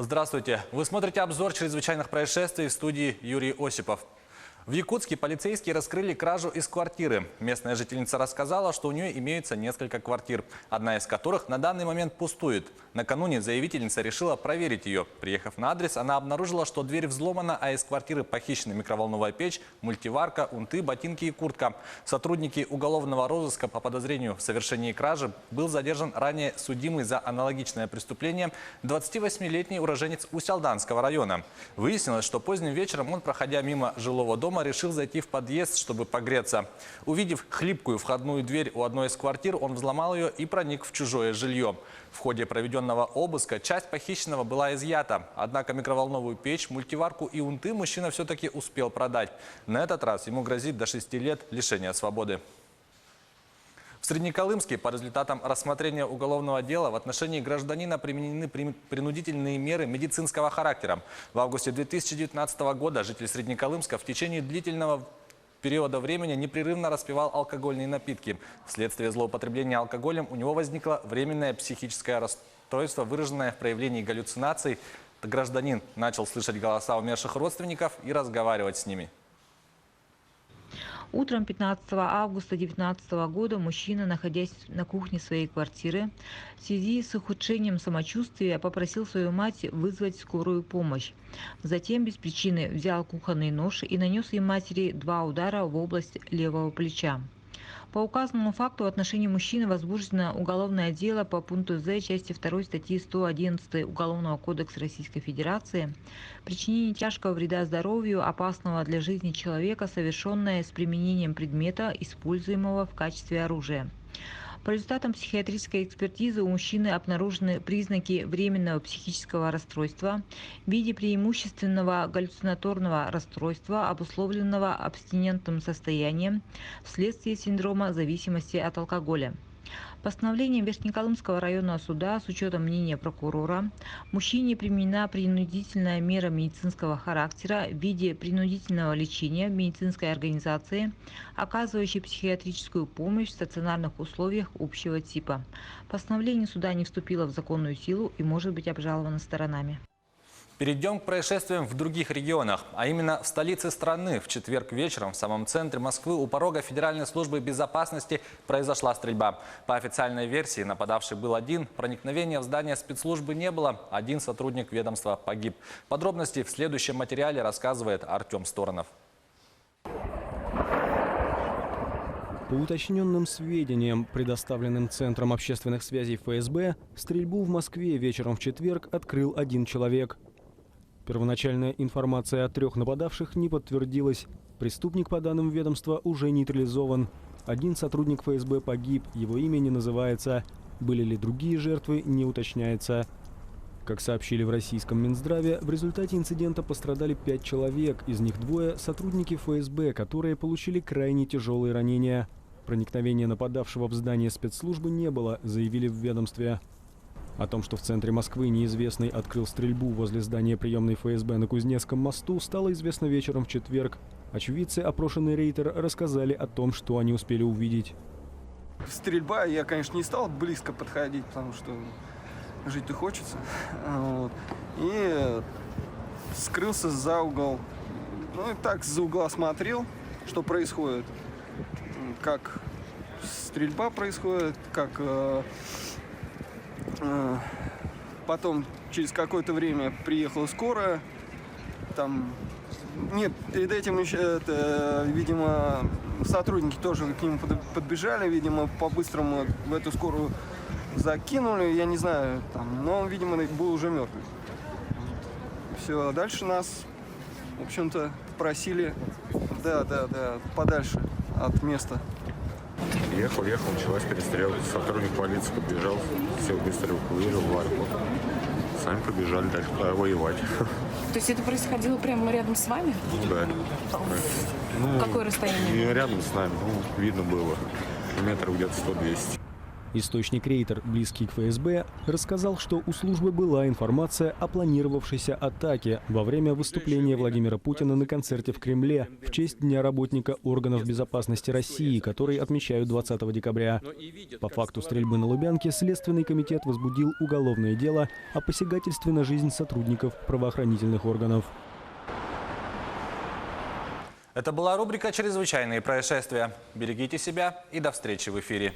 Здравствуйте. Вы смотрите обзор чрезвычайных происшествий, в студии Юрий Осипов. В Якутске полицейские раскрыли кражу из квартиры. Местная жительница рассказала, что у нее имеются несколько квартир, одна из которых на данный момент пустует. Накануне заявительница решила проверить ее. Приехав на адрес, она обнаружила, что дверь взломана, а из квартиры похищены микроволновая печь, мультиварка, унты, ботинки и куртка. Сотрудники уголовного розыска по подозрению в совершении кражи был задержан ранее судимый за аналогичное преступление 28-летний уроженец Усть-Алданского района. Выяснилось, что поздним вечером он, проходя мимо жилого дома, решил зайти в подъезд, чтобы погреться. Увидев хлипкую входную дверь у одной из квартир, он взломал ее и проник в чужое жилье. В ходе проведенного обыска часть похищенного была изъята. Однако микроволновую печь, мультиварку и унты мужчина все-таки успел продать. На этот раз ему грозит до 6 лет лишения свободы. В Среднеколымске по результатам рассмотрения уголовного дела в отношении гражданина применены принудительные меры медицинского характера. В августе 2019 года житель Среднеколымска в течение длительного периода времени непрерывно распивал алкогольные напитки. Вследствие злоупотребления алкоголем у него возникло временное психическое расстройство, выраженное в проявлении галлюцинаций. Гражданин начал слышать голоса умерших родственников и разговаривать с ними. Утром 15 августа 2019 года мужчина, находясь на кухне своей квартиры, в связи с ухудшением самочувствия попросил свою мать вызвать скорую помощь. Затем без причины взял кухонный нож и нанес ей матери 2 удара в область левого плеча. По указанному факту в отношении мужчины возбуждено уголовное дело по пункту З части 2 статьи 111 Уголовного кодекса Российской Федерации «Причинение тяжкого вреда здоровью, опасного для жизни человека, совершенное с применением предмета, используемого в качестве оружия». По результатам психиатрической экспертизы у мужчины обнаружены признаки временного психического расстройства в виде преимущественного галлюцинаторного расстройства, обусловленного абстинентным состоянием вследствие синдрома зависимости от алкоголя. Постановлением Верхнеколымского районного суда с учетом мнения прокурора мужчине применена принудительная мера медицинского характера в виде принудительного лечения в медицинской организации, оказывающей психиатрическую помощь в стационарных условиях общего типа. Постановление суда не вступило в законную силу и может быть обжаловано сторонами. Перейдем к происшествиям в других регионах, а именно в столице страны. В четверг вечером в самом центре Москвы у порога Федеральной службы безопасности произошла стрельба. По официальной версии нападавший был один, проникновения в здание спецслужбы не было, один сотрудник ведомства погиб. Подробности в следующем материале рассказывает Артем Сторонов. По уточненным сведениям, предоставленным Центром общественных связей ФСБ, стрельбу в Москве вечером в четверг открыл один человек. Первоначальная информация о 3 нападавших не подтвердилась. Преступник, по данным ведомства, уже нейтрализован. Один сотрудник ФСБ погиб, его имя не называется. Были ли другие жертвы, не уточняется. Как сообщили в российском Минздраве, в результате инцидента пострадали 5 человек, из них 2 сотрудники ФСБ, которые получили крайне тяжелые ранения. Проникновения нападавшего в здание спецслужбы не было, заявили в ведомстве. О том, что в центре Москвы неизвестный открыл стрельбу возле здания приемной ФСБ на Кузнецком мосту, стало известно вечером в четверг. Очевидцы, опрошенный рейтер, рассказали о том, что они успели увидеть. Стрельба, я, конечно, не стал близко подходить, потому что жить-то хочется. Вот. И скрылся за угол. Ну и так за угла смотрел, что происходит. Как стрельба происходит, как... Потом через какое-то время приехала скорая. Там нет, перед этим еще, видимо, сотрудники тоже к нему подбежали, видимо, по-быстрому в эту скорую закинули, я не знаю, там, но он, видимо, был уже мертвый. Все, а дальше нас, в общем-то, просили, да, подальше от места. Ехал, началась перестрелка. Сотрудник полиции подбежал, все быстро эвакуировал в аэропорт. Сами побежали дальше воевать. То есть это происходило прямо рядом с вами? Да. Какое расстояние? Не рядом с нами, видно было. Метров где-то 100-200. Источник Рейтер, близкий к ФСБ, рассказал, что у службы была информация о планировавшейся атаке во время выступления Владимира Путина на концерте в Кремле в честь Дня работника органов безопасности России, который отмечают 20 декабря. По факту стрельбы на Лубянке Следственный комитет возбудил уголовное дело о посягательстве на жизнь сотрудников правоохранительных органов. Это была рубрика «Чрезвычайные происшествия». Берегите себя и до встречи в эфире.